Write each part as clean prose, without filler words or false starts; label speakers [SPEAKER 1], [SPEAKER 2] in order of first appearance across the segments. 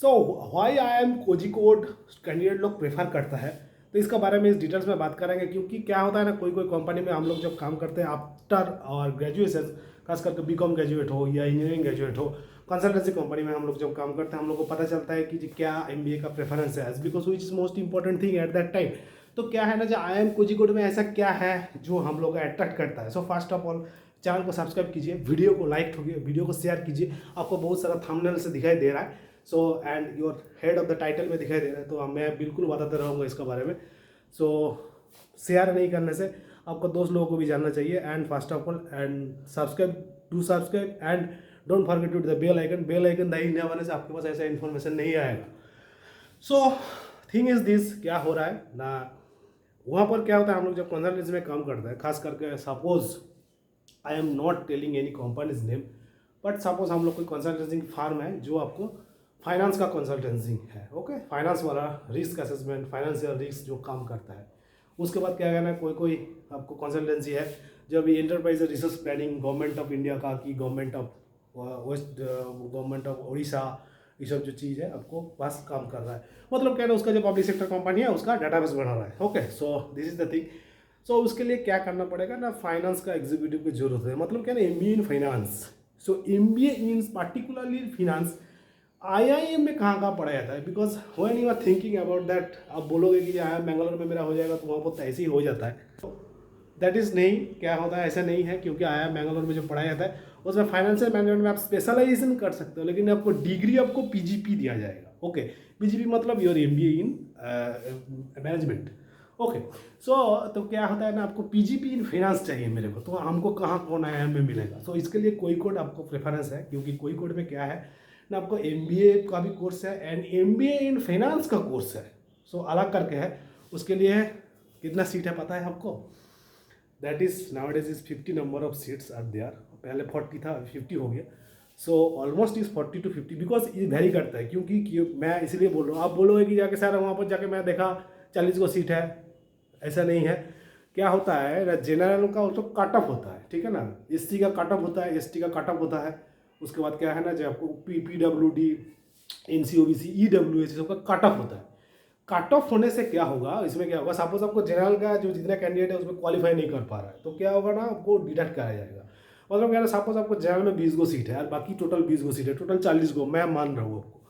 [SPEAKER 1] So why I am कोजी कोड candidate लोग प्रेफर करता है, तो इसका बारे में इस डिटेल्स में बात करेंगे। क्योंकि क्या होता है ना, कोई कोई कंपनी में हम लोग जब काम करते हैं आफ्टर और ग्रेजुएशन, खास करके बीकॉम ग्रेजुएट हो या इंजीनियरिंग ग्रेजुएट हो, कंसल्टेंसी कंपनी में हम लोग जब काम करते हैं, हम लोग को पता चलता है कि जी क्या एमबीए का प्रेफरेंस है, because which is most important thing at that time. तो क्या है ना, जो आई एम कोजिकोड में ऐसा क्या है जो हम लोग को अट्रैक्ट करता है। So first of all channel को सब्सक्राइब कीजिए, वीडियो को लाइक ठोकिए, वीडियो को शेयर कीजिए। आपको बहुत सारा थंबनेल से दिखाई दे रहा है, so and your head of the title में दिखाई दे रहा है, तो मैं बिल्कुल बताते रहूँगा इसके बारे में। सो शेयर नहीं करने से आपको दोस्त लोगों को भी जानना चाहिए। And first of all and subscribe and don't forget to the bell icon दही नहीं आने से आपके पास ऐसा इन्फॉर्मेशन नहीं आएगा। सो थिंग इज दिस, क्या हो रहा है ना, वहाँ पर क्या होता है, हम लोग जब कंसल्टेंसी में काम करते हैं, खास करके suppose I am not telling any companies name, but suppose हम लोग कोई कंसल्टेंसी फार्म है जो आपको फाइनेंस का कंसल्टेंसी है, ओके, फाइनेंस वाला रिस्क असेसमेंट, फाइनेंशियल रिस्क जो काम करता है। उसके बाद क्या कहना है, कोई कोई आपको कंसल्टेंसी है जो अभी enterprise research planning government of India का कि government of west, government of Orissa, ये सब जो चीज़ है आपको पास काम कर रहा है। मतलब क्या है ना, उसका जो पब्लिक सेक्टर कंपनी है उसका डाटाबेस बना रहा है, okay. So this is the thing. So उसके लिए क्या करना पड़ेगा ना, फाइनेंस का एग्जीक्यूटिव की जरूरत है। मतलब क्या ना, MBA in finance. So MBA in particularly finance IIM में कहाँ कहाँ पढ़ा जाता है, because when you are thinking about that, आप बोलोगे कि आईआईएम बैंगलोर में मेरा हो जाएगा, तो वहाँ पर ऐसे ही हो जाता है। दैट इज़ नहीं, क्या होता है ऐसा नहीं है, क्योंकि आईआईएम बैंगलोर में जो पढ़ाया जाता है उसमें फाइनेंशियल मैनेजमेंट में आप स्पेशलाइजेशन कर सकते हो, लेकिन आपको डिग्री आपको पीजीपी दिया जाएगा, ओके। पीजीपी मतलब your MBA in management, okay. So तो क्या होता है ना, आपको पीजीपी इन फाइनेंस चाहिए मेरे को, तो हमको कहाँ कौन आईआईएम में मिलेगा। सो इसके लिए कोईकोड आपको प्रेफरेंस है, क्योंकि कोईकोड में क्या है ना, आपको एमबीए का भी कोर्स है एंड एमबीए इन फाइनेंस का कोर्स है। सो अलग करके है। उसके लिए कितना सीट है पता है आपको? That is now is 50 number of seats are there. पहले 40 था, 50 हो गया। So almost is 40 to 50, because ये वेरी करता है। क्योंकि मैं इसलिए बोल रहा हूँ, आप बोलोगे कि जाके सर वहाँ पर जाके मैं देखा 40 को सीट है, ऐसा नहीं है। क्या होता है, जनरल का तो कट ऑफ होता है, ठीक है ना, एससी का कट ऑफ होता है, एसटी का कट ऑफ होता है। उसके बाद क्या है ना, जो आपको पीडब्ल्यूडी, एनसीओबीसी, ईडब्ल्यूएस सबका कट ऑफ होता है। कट ऑफ होने से क्या होगा, इसमें क्या होगा, सपोज आपको जनरल का जो जितना कैंडिडेट है उसमें क्वालिफाई नहीं कर पा रहा है, तो क्या होगा ना, आपको डिडक्ट कराया जाएगा। मतलब क्या है, सपोज आपको जनरल में 20 गो सीट है और बाकी टोटल 20 गो सीट है, टोटल 40 गो मैं मान रहा हूँ आपको।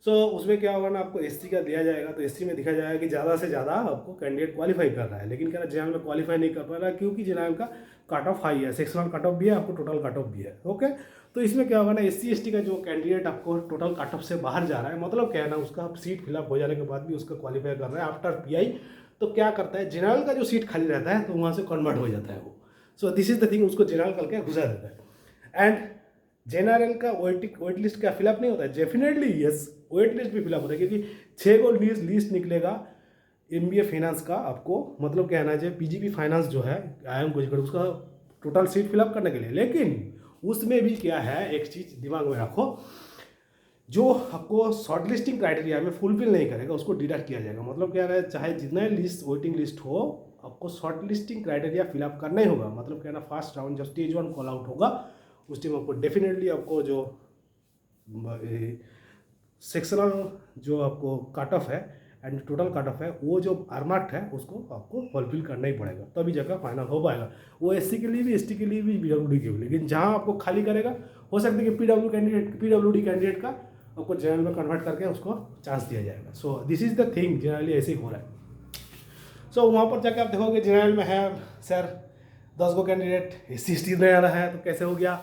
[SPEAKER 1] सो उसमें क्या होगा ना, आपको एससी का दिया जाएगा, तो एससी में दिखा जाएगा कि ज़्यादा से ज़्यादा आपको कैंडिडेट क्वालिफाई कर रहा है, लेकिन क्या जनरल में क्वालिफाई नहीं कर पा रहा है, क्योंकि जनरल का कट ऑफ हाई है, सेक्शनल कट ऑफ भी है, आपको टोटल कट ऑफ भी है, ओके। तो इसमें क्या होगा ना, एससी एसटी का जो कैंडिडेट आपको टोटल कट ऑफ से बाहर जा रहा है, मतलब क्या है ना, उसका सीट फिलअप हो जाने के बाद भी उसका क्वालिफाई कर रहा है आफ्टर पीआई, तो क्या करता है, जनरल का जो सीट खाली रहता है तो वहाँ से कन्वर्ट हो जाता है वो। सो दिस इज द थिंग, उसको जनरल करके घुसा देता है। एंड जनरल का वेट लिस्ट क्या फिलअप नहीं होता है? डेफिनेटली यस, वेट लिस्ट भी फिलअप होता है, क्योंकि 6 को लिस्ट निकलेगा एमबीए फाइनेंस का आपको, मतलब क्या है ना, जो पीजीपी फाइनेंस जो है आईएम कोजिकोड, उसका टोटल सीट फिलअप करने के लिए। लेकिन उसमें भी क्या है, एक चीज़ दिमाग में रखो, जो आपको शॉर्ट लिस्टिंग क्राइटेरिया में फुलफिल नहीं करेगा उसको डिडक्ट किया जाएगा। मतलब क्या है, चाहे जितना लिस्ट वेटिंग लिस्ट हो, आपको शॉर्ट लिस्टिंग क्राइटेरिया फिलअप करना ही होगा। मतलब क्या है ना, फर्स्ट राउंड जब स्टेज 1 कॉल आउट होगा, उस टाइम आपको डेफिनेटली आपको जो सेक्शनल जो आपको कट ऑफ है एंड टोटल कट ऑफ है, वो जो आरमार्क है उसको आपको फुलफिल करना ही पड़ेगा, तभी जगह फाइनल हो पाएगा। वो एससी के लिए भी, एसटी के लिए भी, पीडब्ल्यूडी के लिए। लेकिन जहाँ आपको खाली करेगा, हो सकता है कि पीडब्ल्यूडी कैंडिडेट का आपको जनरल में कन्वर्ट करके उसको चांस दिया जाएगा। सो this is the thing, generally ऐसे ही हो रहा है। सो वहाँ पर जाके आप देखोगे जनरल में है सर 10 गो कैंडिडेट, एससी एसटी नहीं आ रहा है, तो कैसे हो गया,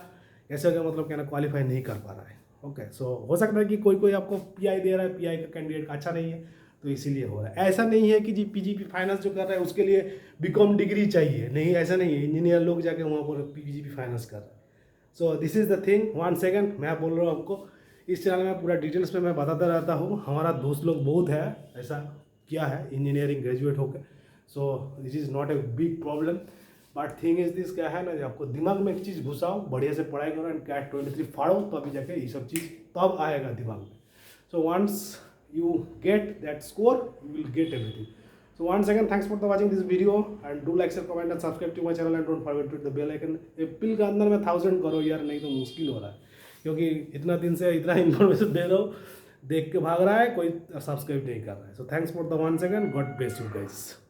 [SPEAKER 1] ऐसे हो गया, मतलब क्या ना, क्वालिफाई नहीं कर पा रहा है, ओके। सो हो सकता है कि कोई कोई आपको पीआई दे रहा है, पीआई का कैंडिडेट का अच्छा नहीं है, तो इसीलिए हो रहा है। ऐसा नहीं है कि जी पीजीपी फाइनेंस जो कर रहा है उसके लिए बीकॉम डिग्री चाहिए, नहीं, ऐसा नहीं है। इंजीनियर लोग जाके वहाँ पर पीजीपी फाइनेंस कर रहा है। So this is the thing. 1 second, मैं बोल रहा हूँ आपको, इस चैनल में पूरा डिटेल्स में मैं बताता रहता हूँ। हमारा दोस्त लोग बहुत है ऐसा किया है इंजीनियरिंग ग्रेजुएट होकर। So this is not a big problem, but thing is this, क्या है ना, आपको दिमाग में एक चीज़ घुसाओ, बढ़िया से पढ़ाई करो एंड कैट 23 फाड़ो, तो अभी जाके ये सब चीज़ तब आएगा दिमाग में। So once you get that score, you will get everything. So once again, thanks for watching this video and do like, share, comment and subscribe to my channel and don't forget to hit the bell icon. April का अंदर में 1000 करो यार, नहीं तो मुश्किल हो रहा है, क्योंकि इतना दिन से इतना इन्फॉर्मेशन दे रहा हूँ, देख के भाग रहा है, कोई सब्सक्राइब नहीं कर रहा है। So thanks for the one second, God bless you guys.